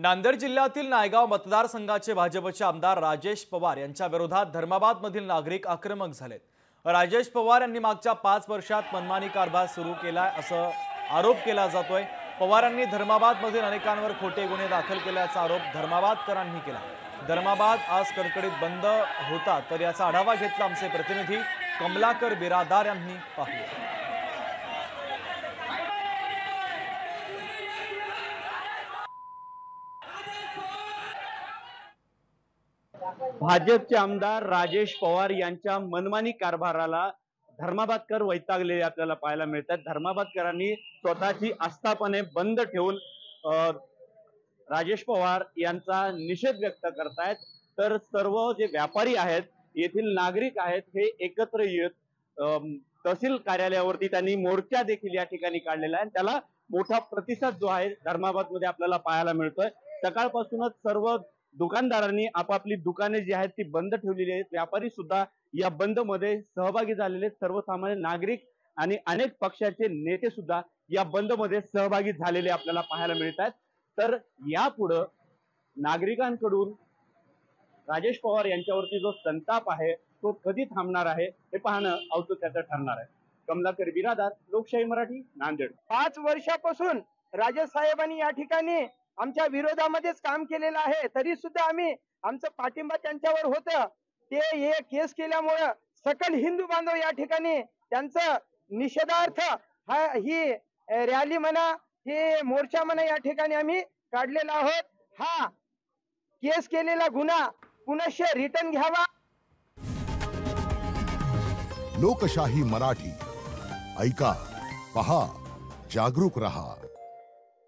नांदेड जिल्ह्यातील नायगाव मतदारसंघाचे भाजपचे आमदार राजेश पवार यांच्या विरोधात धर्माबादमधील नागरिक आक्रमक झालेत। राजेश पवार यांनी मागच्या 5 वर्षात मनमानी कारभार सुरू केलाय असा आरोप केला जातोय। पवारांनी धर्माबादमधील अनेकांवर खोटे गुन्हे दाखल केल्याचा आरोप धर्माबादकरांनी केला। धर्माबाद आज कडकडीत बंद होता, तर याचा आढावा घेतला आमचे प्रतिनिधी कमलाकर बिरादार यांनी। पाहूया। भाजपचे आमदार राजेश पवार यांच्या मनमानी कारभाराला धर्माबादकर वैतागलेले आपल्याला पाहायला मिळतात। धर्माबादकरांनी स्वतःची आस्थापने बंद ठेवून राजेश पवार यांचा निषेध व्यक्त करतायत। तर सर्व जे व्यापारी आहेत, येथील नागरिक आहेत, हे एकत्र येत तहसील कार्यालयावरती त्यांनी मोर्चा देखील या ठिकाणी काढलेला आहे। त्याला मोठा प्रतिसाद जो आहे धर्माबादमध्ये आपल्याला पाहायला मिळतोय। सकाळपासूनच सर्व दुकानदारांनी आपापली दुकाने जी आहेत ती बंद ठेवलेली आहेत। व्यापारी सुद्धा या बंद मध्ये सहभागी झालेले आहेत। सर्वसामान्य नागरिक आणि अनेक पक्षाचे नेते सुद्धा या बंद मध्ये सहभागी झालेले आपल्याला पाहायला मिळत आहेत। तर यापुढे नागरिकांकडून राजेश पवार यांच्यावरती जो संताप आहे तो कधी थांबणार आहे हे पाहणं औत्सुक्याचं ठरणार आहे। कमलाकर बिरादार, लोकशाही मराठी, नांदेड। 5 वर्षापासून राजेश साहेबांनी या ठिकाणी आमच्या विरोधामध्येच काम केलेलं आहे, तरी सुद्धा आम्ही आमचा पाठिंबा त्यांच्यावर होतं। ते हे केस केल्यामुळे सकल हिंदू बांधव या ठिकाणी त्यांचा निषेधार्थ ही रॅली म्हणा, हे मोर्चा म्हणा या ठिकाणी आम्ही काढलेला आहोत। हा केस केलेला गुन्हा पुनश्च रिटर्न घ्यावा। लोकशाही मराठी ऐका, पहा, जागरूक रहा।